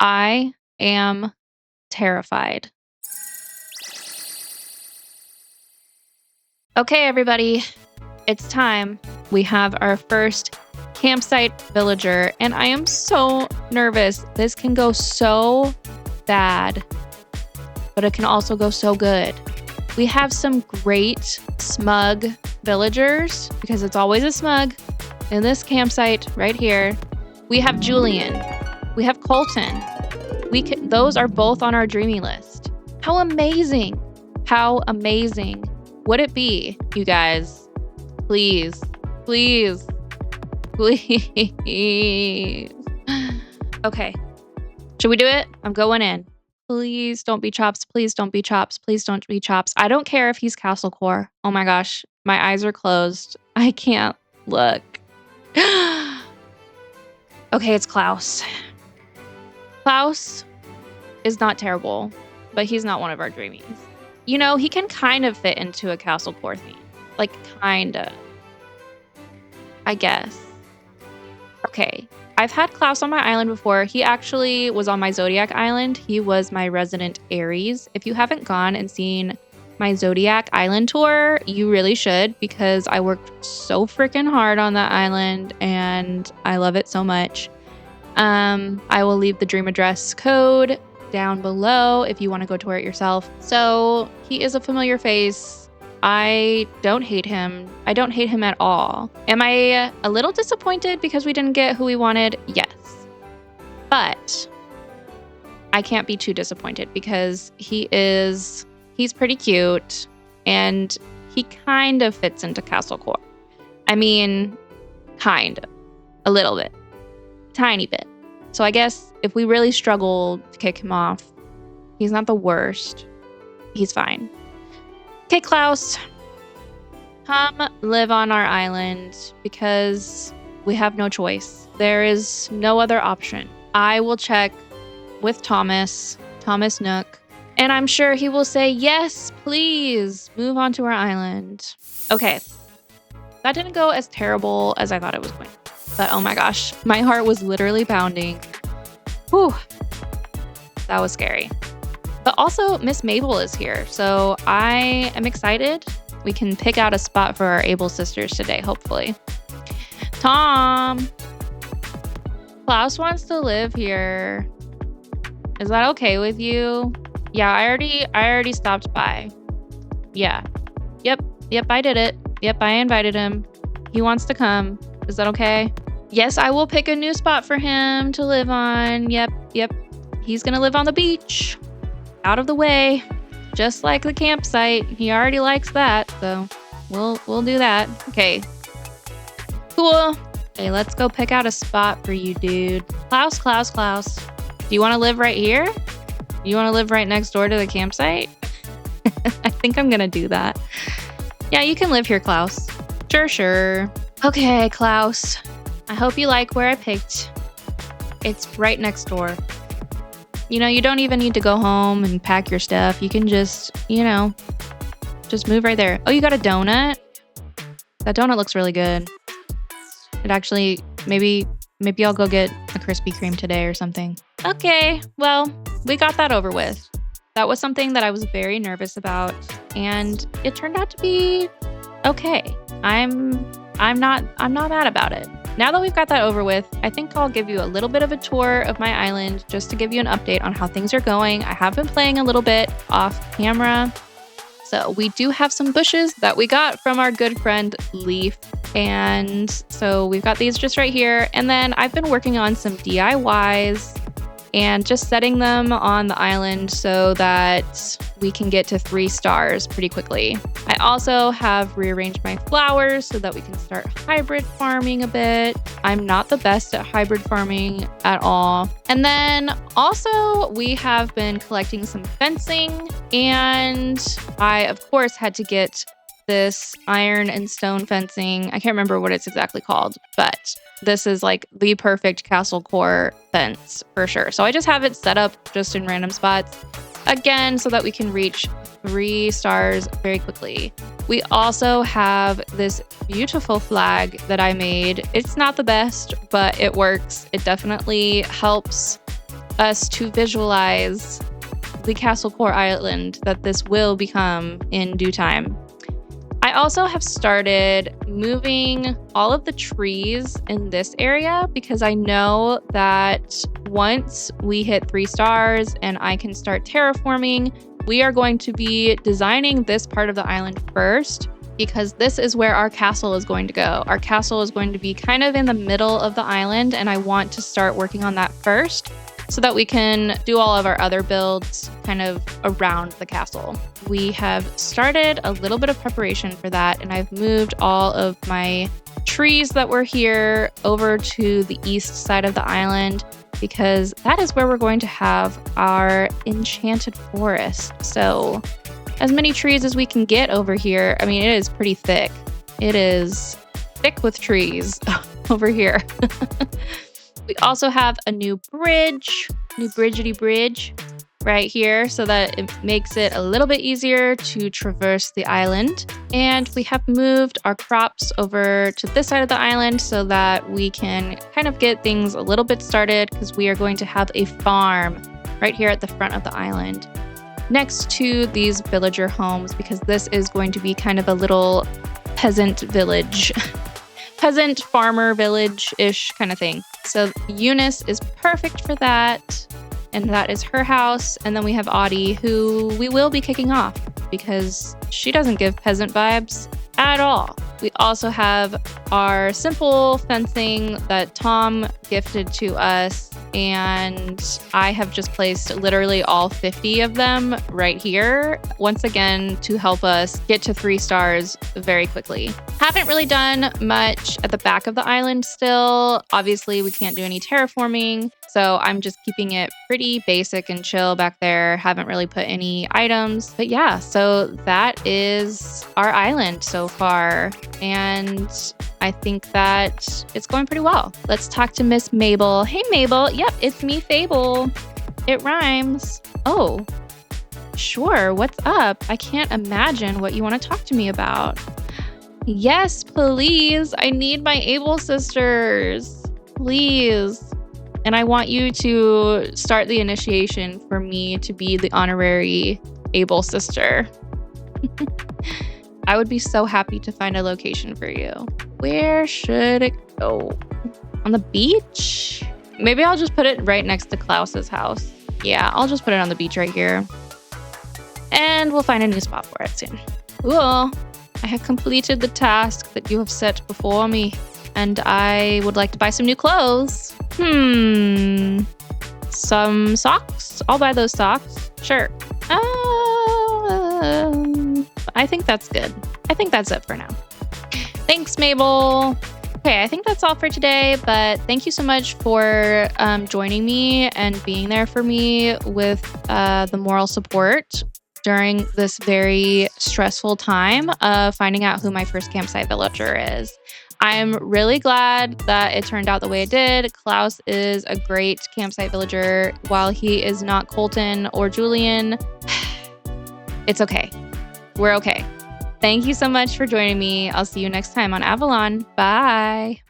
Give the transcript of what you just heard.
I am terrified. Okay, everybody, it's time. We have our first campsite villager, and I am so nervous. This can go so bad, but it can also go so good. We have some great smug villagers, because it's always a smug in this campsite right here. We have Julian. We have Colton. Those are both on our dreamy list. How amazing. How amazing would it be, you guys? Please, please, please. Okay. Should we do it? I'm going in. Please don't be Chops. Please don't be Chops. Please don't be Chops. I don't care if he's Castle Core. Oh my gosh. My eyes are closed. I can't look. Okay, it's Klaus. Klaus is not terrible, but he's not one of our dreamies. You know, he can kind of fit into a Castle Core theme. Like, kinda. I guess. Okay. I've had Klaus on my island before. He actually was on my Zodiac Island. He was my resident Aries. If you haven't gone and seen my Zodiac Island Tour, you really should, because I worked so freaking hard on that island and I love it so much. I will leave the dream address code down below if you want to go tour it yourself. So he is a familiar face. I don't hate him. I don't hate him at all. Am I a little disappointed because we didn't get who we wanted? Yes. But I can't be too disappointed because he's pretty cute and he kind of fits into Castle Core. I mean, kind of. A little bit. Tiny bit. So I guess if we really struggle to kick him off, he's not the worst. He's fine. Okay, Klaus, come live on our island because we have no choice. There is no other option. I will check with Thomas Nook, and I'm sure he will say, yes, please move on to our island. Okay, that didn't go as terrible as I thought it was going to. But oh my gosh, my heart was literally pounding. Whew, that was scary. But also, Miss Mabel is here, so I am excited. We can pick out a spot for our able sisters today, hopefully. Tom! Klaus wants to live here. Is that okay with you? Yeah, I already stopped by. Yeah. Yep, I did it. Yep, I invited him. He wants to come. Is that okay? Yes, I will pick a new spot for him to live on. Yep. He's gonna live on the beach. Out of the way. Just like the campsite. He already likes that, so we'll do that. Okay. Cool. Okay, let's go pick out a spot for you, dude. Klaus. Do you want to live right here? Do you want to live right next door to the campsite? I think I'm gonna do that. Yeah, you can live here, Klaus. Sure. Okay, Klaus. I hope you like where I picked. It's right next door. You know, you don't even need to go home and pack your stuff. You can just, just move right there. Oh, you got a donut? That donut looks really good. It actually, maybe I'll go get a Krispy Kreme today or something. Okay, well, we got that over with. That was something that I was very nervous about, and it turned out to be okay. I'm not mad about it. Now that we've got that over with, I think I'll give you a little bit of a tour of my island just to give you an update on how things are going. I have been playing a little bit off camera. So we do have some bushes that we got from our good friend Leaf. And so we've got these just right here. And then I've been working on some DIYs and just setting them on the island so that we can get to 3 stars pretty quickly. I also have rearranged my flowers so that we can start hybrid farming a bit. I'm not the best at hybrid farming at all. And then also we have been collecting some fencing, and I of course had to get this iron and stone fencing. I can't remember what it's exactly called, but this is like the perfect Castle Core fence for sure. So I just have it set up just in random spots again so that we can reach 3 stars very quickly. We also have this beautiful flag that I made. It's not the best, but it works. It definitely helps us to visualize the Castle Core Island that this will become in due time. I also have started moving all of the trees in this area because I know that once we hit 3 stars and I can start terraforming, we are going to be designing this part of the island first because this is where our castle is going to go. Our castle is going to be kind of in the middle of the island, and I want to start working on that first so that we can do all of our other builds kind of around the castle. We have started a little bit of preparation for that, and I've moved all of my trees that were here over to the east side of the island because that is where we're going to have our enchanted forest. So as many trees as we can get over here. I mean, it is pretty thick. It is thick with trees over here. We also have a new bridgety bridge right here so that it makes it a little bit easier to traverse the island. And we have moved our crops over to this side of the island so that we can kind of get things a little bit started because we are going to have a farm right here at the front of the island next to these villager homes because this is going to be kind of a little peasant village. Peasant farmer village-ish kind of thing. So Eunice is perfect for that. And that is her house. And then we have Audie, who we will be kicking off because she doesn't give peasant vibes at all. We also have our simple fencing that Tom gifted to us. And I have just placed literally all 50 of them right here, once again, to help us get to 3 stars very quickly. Haven't really done much at the back of the island still. Obviously, we can't do any terraforming, so I'm just keeping it pretty basic and chill back there. Haven't really put any items. But yeah, so that is our island so far. And I think that it's going pretty well. Let's talk to Miss Mabel. Hey, Mabel. Yep, it's me, Fable. It rhymes. Oh, sure. What's up? I can't imagine what you want to talk to me about. Yes, please. I need my Able sisters. Please. And I want you to start the initiation for me to be the honorary Able sister. I would be so happy to find a location for you. Where should it go? On the beach? Maybe I'll just put it right next to Klaus's house. Yeah, I'll just put it on the beach right here. And we'll find a new spot for it soon. Cool. I have completed the task that you have set before me, and I would like to buy some new clothes. Some socks? I'll buy those socks. Sure. I think that's good. I think that's it for now. Thanks, Mabel. Okay, I think that's all for today, but thank you so much for joining me and being there for me with the moral support during this very stressful time of finding out who my first campsite villager is. I'm really glad that it turned out the way it did. Klaus is a great campsite villager. While he is not Colton or Julian, it's okay. We're okay. Thank you so much for joining me. I'll see you next time on Avalon. Bye.